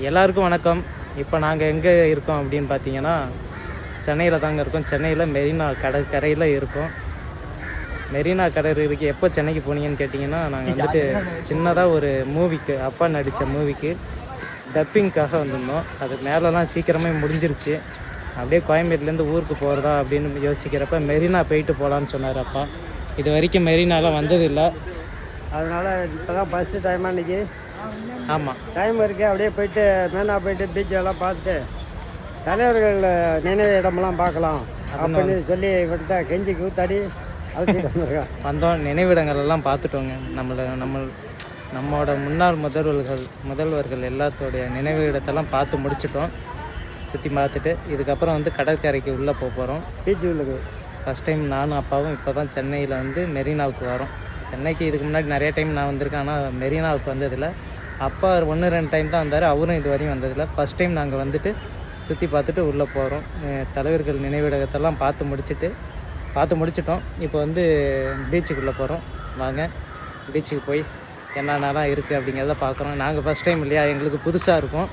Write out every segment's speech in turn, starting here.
எல்லாருக்கும் வணக்கம். இப்போ நாங்கள் எங்கே இருக்கோம் அப்படின்னு பார்த்தீங்கன்னா, சென்னையில் தாங்க இருக்கோம். சென்னையில் மெரினா கடற்கரையில் இருக்கோம். மெரினா கடற்கரைக்கு எப்போ சென்னைக்கு போனீங்கன்னு கேட்டிங்கன்னா, நாங்கள் வந்துட்டு சின்னதாக ஒரு மூவிக்கு, அப்பா நடித்த மூவிக்கு டப்பிங்காக வந்திருந்தோம். அது மேலெலாம் சீக்கிரமே முடிஞ்சிருச்சு. அப்படியே கோயம்பேட்டிலேருந்து ஊருக்கு போகிறதா அப்படின்னு யோசிக்கிறப்ப மெரினா போயிட்டு போகலான்னு சொன்னார் அப்பா. இது வரைக்கும் மெரினாலாம் வந்ததில்லை. அதனால் இப்போ தான் ஃபஸ்ட்டு டைமாக இன்றைக்கி. ஆமாம், டைம் இருக்குது. அப்படியே போயிட்டு மெரினா போயிட்டு பீச்செல்லாம் பார்த்துட்டு தலைவர்கள் நினைவு இடமெல்லாம் பார்க்கலாம் அப்படின்னு சொல்லி இவன்கிட்ட கெஞ்சி கூத்தாடி அழைச்சிட்டு வந்துருக்கோம். வந்தோம், நினைவிடங்கள் எல்லாம் பார்த்துட்டோங்க. நம்மளோட முன்னாள் முதல்வர்கள் எல்லாத்தோடைய நினைவு இடத்தெல்லாம் பார்த்து முடிச்சிட்டோம். சுற்றி பார்த்துட்டு இதுக்கப்புறம் வந்து கடற்கரைக்கு உள்ளே போகிறோம். பீச்சு உள்ளது ஃபஸ்ட் டைம் நானும் அப்பாவும் இப்போ தான் சென்னையில் வந்து மெரினாவுக்கு வரோம். சென்னைக்கு இதுக்கு முன்னாடி நிறைய டைம் நான் வந்திருக்கேன், ஆனால் மெரினாவுக்கு வந்ததில்லை. அப்பா 1-2 டைம் தான் வந்தார், அவரும் இது வரையும் வந்ததில்லை. ஃபஸ்ட் டைம் நாங்கள் வந்துட்டு சுற்றி பார்த்துட்டு உள்ளே போகிறோம். தலைவர்கள் நினைவிடத்தெல்லாம் பார்த்து முடிச்சிட்டோம். இப்போ வந்து பீச்சுக்குள்ளே போகிறோம். வாங்க பீச்சுக்கு போய் என்னென்னலாம் இருக்குது அப்படிங்கிறத பார்க்குறோம். நாங்கள் ஃபஸ்ட் டைம் இல்லையா, எங்களுக்கு புதுசாக இருக்கும்.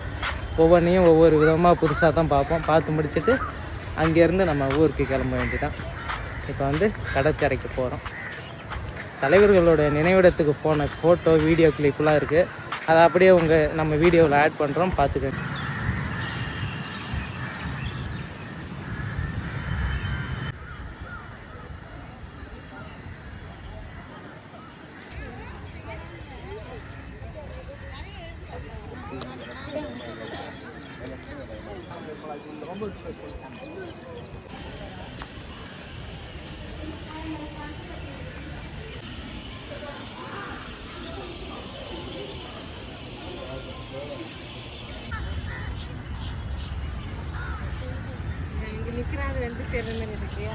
ஒவ்வொன்றையும் ஒவ்வொரு விதமாக புதுசாக தான் பார்ப்போம். பார்த்து முடிச்சுட்டு அங்கேருந்து நம்ம ஊருக்கு கிளம்ப வேண்டியதான். இப்போ வந்து கடற்கரைக்கு போகிறோம். தலைவர்களோட நினைவிடத்துக்கு போன ஃபோட்டோ வீடியோ கிளிப்லாம் இருக்குது. அதை அப்படியே நம்ம வீடியோவில் ஆட் பண்ணுறோம், பார்த்துக்கங்க. நிற்கிறாங்க ரெண்டு சேர்ந்த மாதிரி இருக்கியா?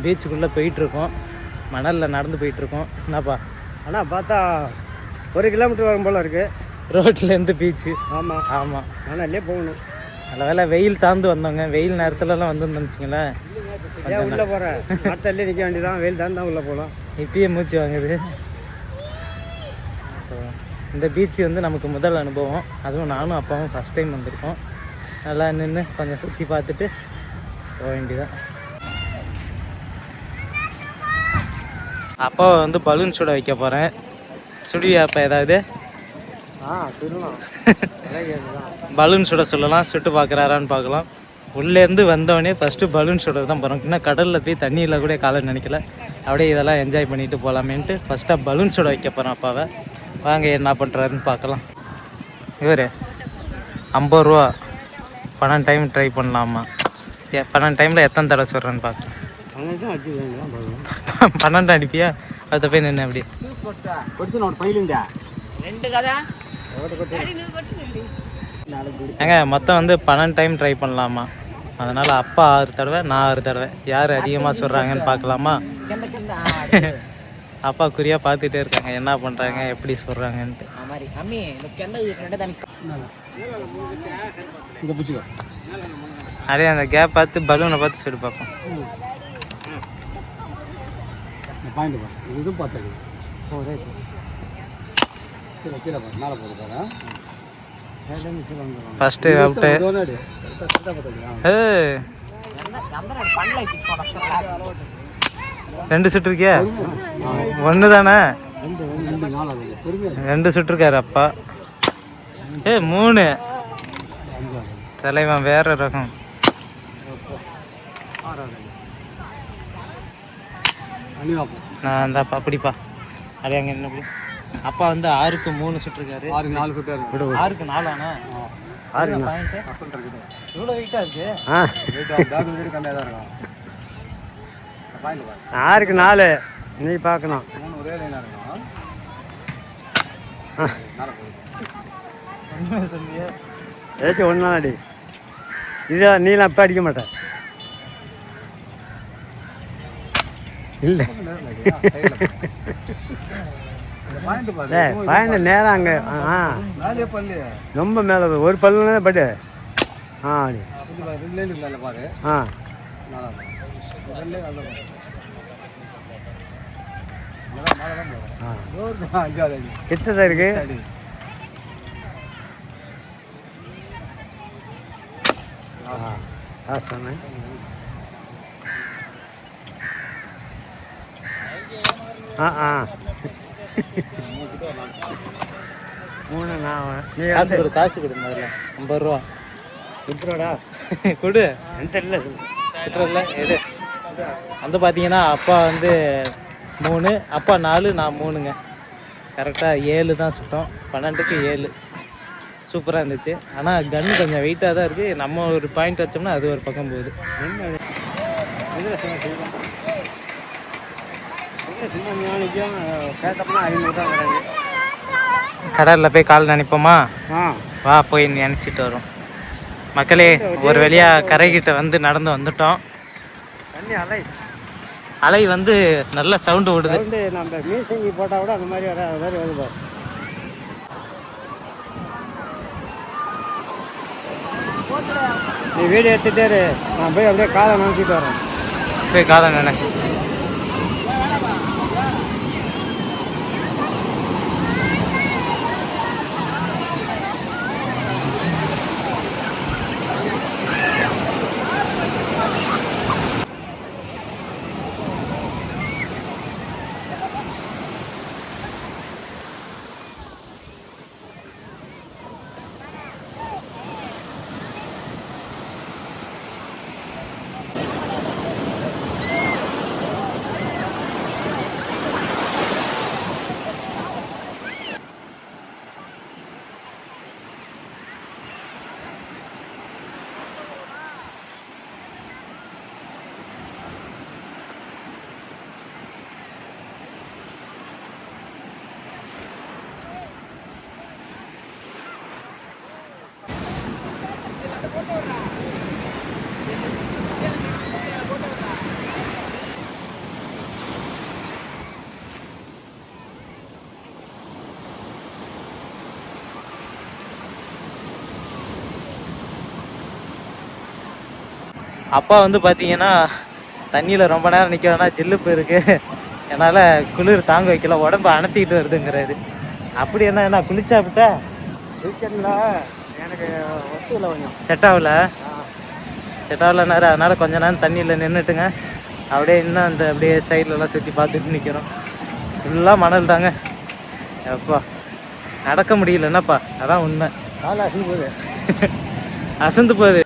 பீச்சுக்குள்ளே போயிட்டுருக்கோம். மணலில் நடந்து போயிட்டுருக்கோம். என்னப்பா? ஆனால் பார்த்தா 1 கிலோமீட்டர் வரும் போல் இருக்குது ரோட்லேருந்து பீச்சு. ஆமாம் ஆமாம், மணல்லே போகணும். நல்ல வேலை வெயில் தாழ்ந்து வந்தோங்க. வெயில் நேரத்துலலாம் வந்துருந்துச்சுங்களேன். ஏன் உள்ளே போகிறேன்? மரத்தள்ளி நிற்க வேண்டியதான். வெயில் தான் உள்ளே போகலாம். இப்பயே மூச்சு வாங்குது. ஸோ இந்த பீச்சு வந்து நமக்கு முதல் அனுபவம். அதுவும் நானும் அப்பாவும் ஃபஸ்ட் டைம் வந்திருக்கோம். நல்லா நின்று கொஞ்சம் சுற்றி பார்த்துட்டு போக வேண்டியதான். அப்பாவை வந்து பலூன் சுட வைக்க போகிறேன். சுடுவியா அப்போ ஏதாவது? சுடலாம். பலூன் சுட சொல்லலாம். சுட்டு பார்க்குறாரான்னு பார்க்கலாம். உள்ளேருந்து வந்தவொடனே ஃபஸ்ட்டு பலூன் சுடுறது தான் போகிறோம். இன்னும் கடலில் போய் தண்ணியில் கூட காலை நினைக்கல. அப்படியே இதெல்லாம் என்ஜாய் பண்ணிவிட்டு போகலாமேன்ட்டு ஃபஸ்ட்டாக பலூன் சுட வைக்க போகிறோம் அப்பாவை. வாங்க என்ன பண்ணுறாருன்னு பார்க்கலாம். இவர் 50 ரூபா 12 டைம் ட்ரை பண்ணலாமா? 12 டைமில் எத்தனை தடவை சொல்கிறேன்னு பார்க்கலாம். 12 அடிப்பியா? அதை போய் நின்று அப்படி ஏங்க மொத்தம் வந்து 12 டைம் ட்ரை பண்ணலாமா? அதனால் அப்பா 6 தடவை, நான் 6 தடவை. யார் அதிகமாக சொல்கிறாங்கன்னு பார்க்கலாமா? அப்பா குறியாக பார்த்துட்டே இருக்காங்க, என்ன பண்ணுறாங்க, எப்படி சொல்கிறாங்கன்ட்டு. அப்படியே அந்த கேப் பார்த்து பலூனை பார்த்து சுடு பார்ப்போம். First out. 2 சுட்டிருக்கியா? 1 தானே? 2 சுட்டிருக்காரு அப்பா. 3 தலைவன் வேற ரகம். நான் அந்த அப்படிப்பா அப்படியே அங்கே என்ன அப்பா வந்து 6க்கு 3 சுட்டிருக்காரு. 4 சுட்டாரு. 6க்கு 4 ஆனா 6 பாயிண்ட் இவ்வளோ வெயிட்டா இருக்கு. 6க்கு 4 நீ பார்க்கணும். சொல்லியே ஏதாச்சும் ஒன்றா அடி. இதை நீலாம் அப்போ அடிக்க மாட்டேன். இல்லை பாயிண்ட் நேரம் அங்கே. ரொம்ப மேலே ஒரு பல்லுன்னு பட்டு. அடி. கிட்டதான் இருக்கு. சொன்னேன். காசு கொடு காசு கொடு முதல்ல 50 ரூபா விட்டுறோடா கொடு. இல்லை இல்லை எது வந்து பார்த்தீங்கன்னா அப்பா வந்து 3 அப்பா 4 நான் 3ங்க. கரெக்டாக 7 தான் சுட்டோம். 12க்கு 7 சூப்பராக இருந்துச்சு. ஆனால் கன்று கொஞ்சம் வெயிட்டாக தான் இருக்குது. நம்ம ஒரு பாயிண்ட் வச்சோம்னா அது ஒரு பக்கம் போகுது. கடலில் போய் கால் நினைப்போமா? வா போய் நினச்சிட்டு வரோம். மக்களே ஒரு வழியாக கரைக்கிட்ட வந்து நடந்து வந்துட்டோம். அலை வந்து நல்ல சவுண்டு விடுது. நம்ம மீசங்கி போட்டால் கூட அந்த மாதிரி வருது. நீ வீடியோ எடுத்துகிட்டே நான் போய் அப்படியே காலை நினைச்சிட்டு வரேன். போய் காலை நினைக்க அப்பா வந்து பார்த்தீங்கன்னா தண்ணியில் ரொம்ப நேரம் நிற்க வேணா, ஜில்லுப்பு இருக்குது, என்னால் குளிர் தாங்க வைக்கல, உடம்பு அணைத்திக்கிட்டு வருதுங்கிறாரு. அப்படி என்ன குளிச்சாப்பிட்டா குளிக்கிறீங்களா? எனக்கு ஒத்துவில் கொஞ்சம் செட் ஆகலனாரு. அதனால் கொஞ்ச நேரம் தண்ணியில் நின்றுட்டுங்க. அப்படியே இன்னும் அந்த அப்படியே சைட்லலாம் சுற்றி பார்த்துட்டு நிற்கிறோம். ஃபுல்லாக மணல் தாங்க. அப்பா நடக்க முடியல என்னப்பா, அதான் உண்மை. காலை அசந்து போகுது. அசந்து போகுது.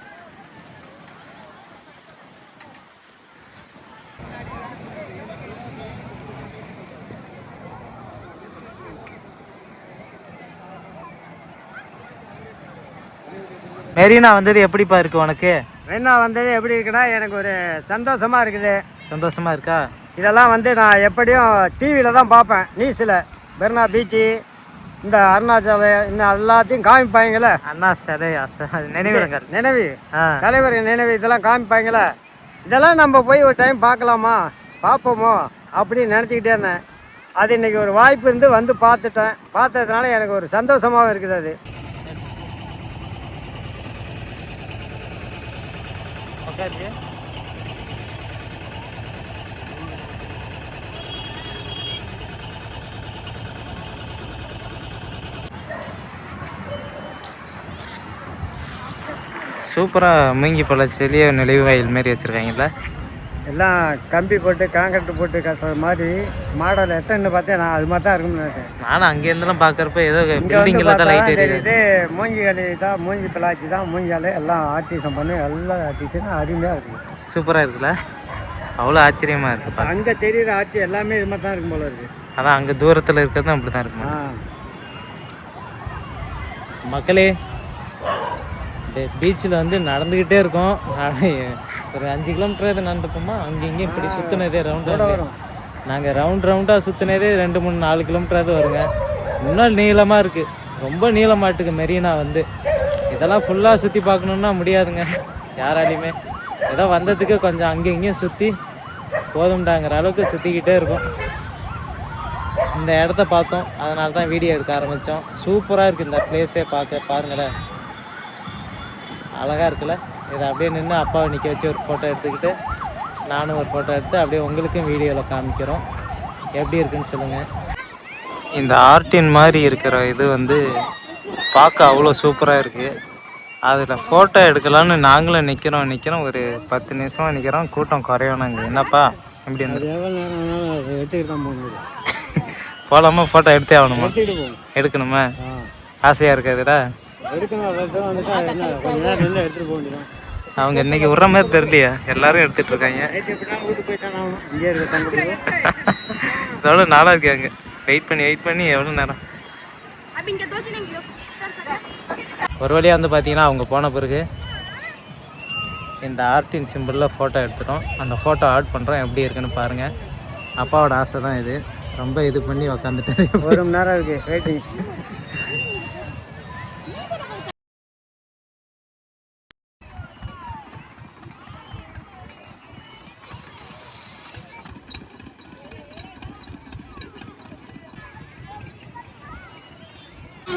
மெரினா வந்தது எப்படிப்பா இருக்கு உனக்கு? மெரினா வந்தது எப்படி இருக்குன்னா எனக்கு ஒரு சந்தோஷமாக இருக்குது. சந்தோஷமா இருக்கா? இதெல்லாம் வந்து நான் எப்படியும் டிவியில் தான் பார்ப்பேன். நியூஸில் மெரினா பீச்சு, இந்த அருணாச்சல இன்னும் எல்லாத்தையும் காமிப்பாங்களே. அண்ணா சிலை நினைவிடங்கள், நினைவு தலைவர் நினைவு இதெல்லாம் காமிப்பாங்களே. இதெல்லாம் நம்ம போய் ஒரு டைம் பார்க்கலாமா, பார்ப்போமோ அப்படின்னு நினச்சிக்கிட்டே இருந்தேன். அது இன்றைக்கி ஒரு வாய்ப்பு இருந்து வந்து பார்த்துட்டேன். பார்த்ததுனால எனக்கு ஒரு சந்தோஷமாகவும் இருக்குது. அது சூப்பராக மூங்கி பழ செடியை நுழைவாயில் மாரி வச்சுருக்காங்கல்ல. எல்லாம் கம்பி போட்டு காங்கிரீட் போட்டு கட்டுற மாதிரி மாடல் எத்தனை பார்த்தேன் நான் அது மாதிரி தான் இருக்கும்னு நினைச்சேன். நானும் அங்கேருந்துலாம் பார்க்குறப்ப ஏதோ பில்டிங்கில் தான் லைட் எரியுது. இது மூங்கி களி தான், மூங்கி பிளாச்சி தான், மூங்கி களி எல்லாம் ஆர்டிசம் பண்ணி எல்லா டிசைனும் அருமையாக இருக்குது. சூப்பராக இருக்குல்ல, அவ்வளோ ஆச்சரியமாக இருக்குது. அங்கே தெரியுற ஆட்சி எல்லாமே இது மாதிரி தான் இருக்கும் போல இருக்குது. அதான் அங்கே தூரத்தில் இருக்கிறதும் அப்படி தான் இருக்குமா மக்களே. பீச்சில் வந்து நடந்துக்கிட்டே இருக்கோம். ஒரு 5 கிலோமீட்டர் நடந்துப்போமா, அங்கே இங்கேயும் இப்படி சுற்றினதே ரவுண்டாக வரும். நாங்கள் ரவுண்டாக சுற்றினதே 2, 3, 4 கிலோமீட்டராவது வருங்க. இன்னும் நீளமாக இருக்குது, ரொம்ப நீளமாட்டுக்கு மெரினா வந்து. இதெல்லாம் ஃபுல்லாக சுற்றி பார்க்கணுன்னா முடியாதுங்க யாராலையுமே. ஏதோ வந்ததுக்கு கொஞ்சம் அங்கேயும் இங்கேயும் சுற்றி போதும்டாங்கிற அளவுக்கு சுற்றிக்கிட்டே இருக்கும். இந்த இடத்த பார்த்தோம், அதனால தான் வீடியோ எடுக்க ஆரம்பித்தோம். சூப்பராக இருக்குது இந்த பிளேஸே பார்க்க. பாருங்களேன், அழகாக இருக்குல்ல. இதை அப்படியே நின்று அப்பாவை நிற்க வச்சு ஒரு ஃபோட்டோ எடுத்துக்கிட்டு நானும் ஒரு ஃபோட்டோ எடுத்து அப்படியே உங்களுக்கும் வீடியோவில் காமிக்கிறோம். எப்படி இருக்குன்னு சொல்லுங்கள். இந்த ஆர்டின் மாதிரி இருக்கிற இது வந்து பார்க்க அவ்வளோ சூப்பராக இருக்குது. அதில் ஃபோட்டோ எடுக்கலான்னு நாங்களும் நிற்கிறோம். ஒரு 10 நிமிஷமாக நிற்கிறோம். கூட்டம் குறையணும் இங்கே. என்னப்பா எப்படி வந்து எவ்வளோ நேரம் எடுத்துக்கிட்டு தான் போகணும். போகலாமா? ஃபோட்டோ எடுத்தே ஆகணுமா? எடுக்கணுமா? ஆசையாக இருக்காதுடா. அவங்க இன்னைக்கு விட்ற மாதிரி தெரியலையா, எல்லாரும் எடுத்துட்டு இருக்காங்க. எவ்வளோ நாளாக இருக்காங்க வெயிட் பண்ணி எவ்வளோ நேரம். ஒரு வழியாக வந்து பார்த்தீங்கன்னா அவங்க போன பிறகு இந்த ஆர்டின் சிம்பிளில் ஃபோட்டோ எடுத்துட்டோம். அந்த ஃபோட்டோ ஆட் பண்ணுறோம், எப்படி இருக்குன்னு பாருங்கள். அப்பாவோட ஆசை தான் இது. ரொம்ப இது பண்ணி உக்காந்துட்டு 1 மணி நேரம் இருக்குது வெயிட்டிங்.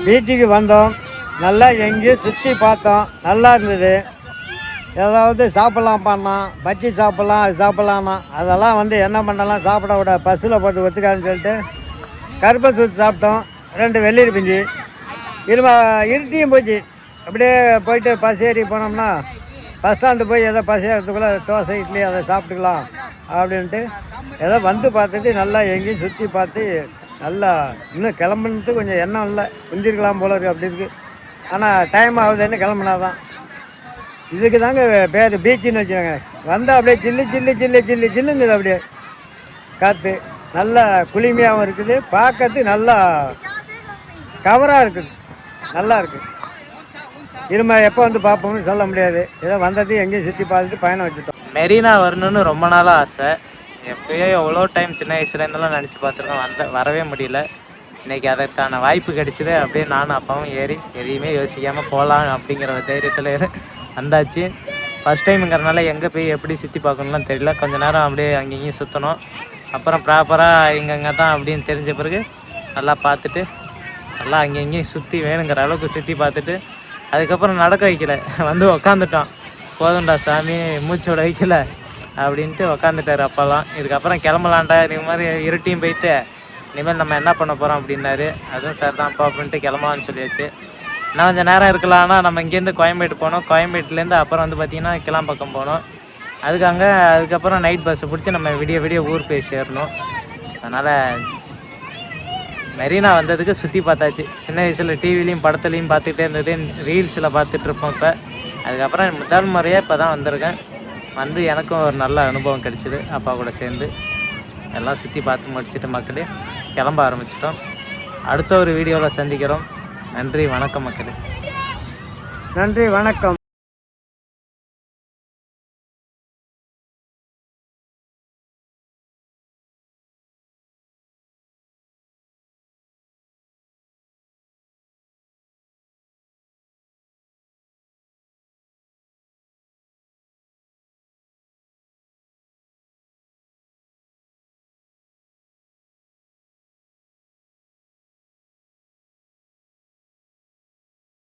பீச்சுக்கு வந்தோம், நல்லா எங்கேயும் சுற்றி பார்த்தோம், நல்லா இருந்தது. ஏதாவது சாப்பிட்லாம் பண்ணோம், பஜ்ஜி சாப்பிட்லாம், அது சாப்பிட்லான்னா அதெல்லாம் வந்து என்ன பண்ணலாம், சாப்பிட விட பஸ்ஸில் போட்டு ஒத்துக்காதுன்னு சொல்லிட்டு கருப்பை சுற்றி சாப்பிட்டோம். 2 வெள்ளரி பிஞ்சு இருட்டியும் போச்சு. அப்படியே போயிட்டு பஸ் ஏறி போனோம்னா பஸ் ஸ்டாண்டு போய் ஏதோ பஸ் ஏறதுக்குள்ளே தோசை இட்லி அதை சாப்பிட்டுக்கலாம் அப்படின்ட்டு ஏதோ வந்து பார்த்துட்டு நல்லா எங்கேயும் சுற்றி பார்த்து நல்லா இன்னும் கிளம்புனது கொஞ்சம் எண்ணம் இல்லை, குந்திருக்கலாம் போல இருக்குது அப்படி இருக்குது. ஆனால் டைம் ஆகுதுன்னு கிளம்புனா தான். இதுக்கு தாங்க பேர் பீச்சுன்னு வச்சுருங்க. வந்தால் அப்படியே சில்லுங்குது. அப்படியே காற்று நல்லா குளிமையாகவும் இருக்குது, பார்க்கறதுக்கு நல்லா கவராக இருக்குது, நல்லா இருக்குது. இருமா எப்போ வந்து பார்ப்போம்னு சொல்ல முடியாது. ஏதோ வந்தது எங்கேயும் சுற்றி பார்த்துட்டு பயணம் வச்சுட்டோம். மெரினா வரணும்னு ரொம்ப நாளாக ஆசை. எப்போயோ எவ்வளோ டைம் சின்ன வயசுலேருந்துலாம் நினச்சி பார்த்துருக்கோம், வரவே முடியல. இன்றைக்கி அதற்கான வாய்ப்பு கிடைச்சிது. அப்படியே நானும் அப்பாவும் ஏறி எதையுமே யோசிக்காமல் போகலாம் அப்படிங்கிற ஒரு தைரியத்தில் வந்தாச்சு. ஃபஸ்ட் டைமுங்கிறனால எங்கே போய் எப்படி சுற்றி பார்க்கணும்லாம் தெரியல. கொஞ்சம் நேரம் அப்படியே அங்கேயும் சுற்றணும். அப்புறம் ப்ராப்பராக இங்கங்கே தான் அப்படின்னு தெரிஞ்ச பிறகு நல்லா பார்த்துட்டு நல்லா அங்கேயும் சுற்றி வேணுங்கிற அளவுக்கு சுற்றி பார்த்துட்டு அதுக்கப்புறம் நடக்க வைக்கல, வந்து உக்காந்துட்டோம். போதும்டா சாமி, மூச்சோட வைக்கல அப்படின்ட்டு உக்காந்துட்டார் அப்போல்லாம். இதுக்கப்புறம் கிளம்பலான்டா, இது மாதிரி இருட்டியும் போயிட்டு இனிமேல் நம்ம என்ன பண்ண போகிறோம் அப்படின்னாரு. அதுவும் சார் தான் அப்பா அப்படின்ட்டு கிளம்பலான்னு சொல்லியாச்சு. இன்னும் கொஞ்சம் நேரம் இருக்கலாம்னா நம்ம இங்கேருந்து கோயம்பேடு போனோம். கோயம்பேட்டிலேருந்து அப்புறம் வந்து பார்த்திங்கன்னா கிளாம்பக்கம் போனோம். அதுக்கப்புறம் நைட் பஸ்ஸை பிடிச்சி நம்ம விடிய ஊர் போய் சேரணும். அதனால் மெரினா வந்ததுக்கு சுற்றி பார்த்தாச்சு. சின்ன வயசில் டிவிலையும் படத்துலையும் பார்த்துக்கிட்டே இருந்தது, ரீல்ஸில் பார்த்துட்ருப்போம். இப்போ அதுக்கப்புறம் முதல் முறையாக இப்போ தான் வந்திருக்கேன். வந்து எனக்கும் ஒரு நல்ல அனுபவம் கிடைச்சிது. அப்பா கூட சேர்ந்து எல்லாம் சுற்றி பார்த்து முடிச்சுட்டு மக்களே கிளம்ப ஆரம்பிச்சிட்டோம். அடுத்த ஒரு வீடியோவில் சந்திக்கிறோம். நன்றி, வணக்கம் மக்களே. நன்றி, வணக்கம்.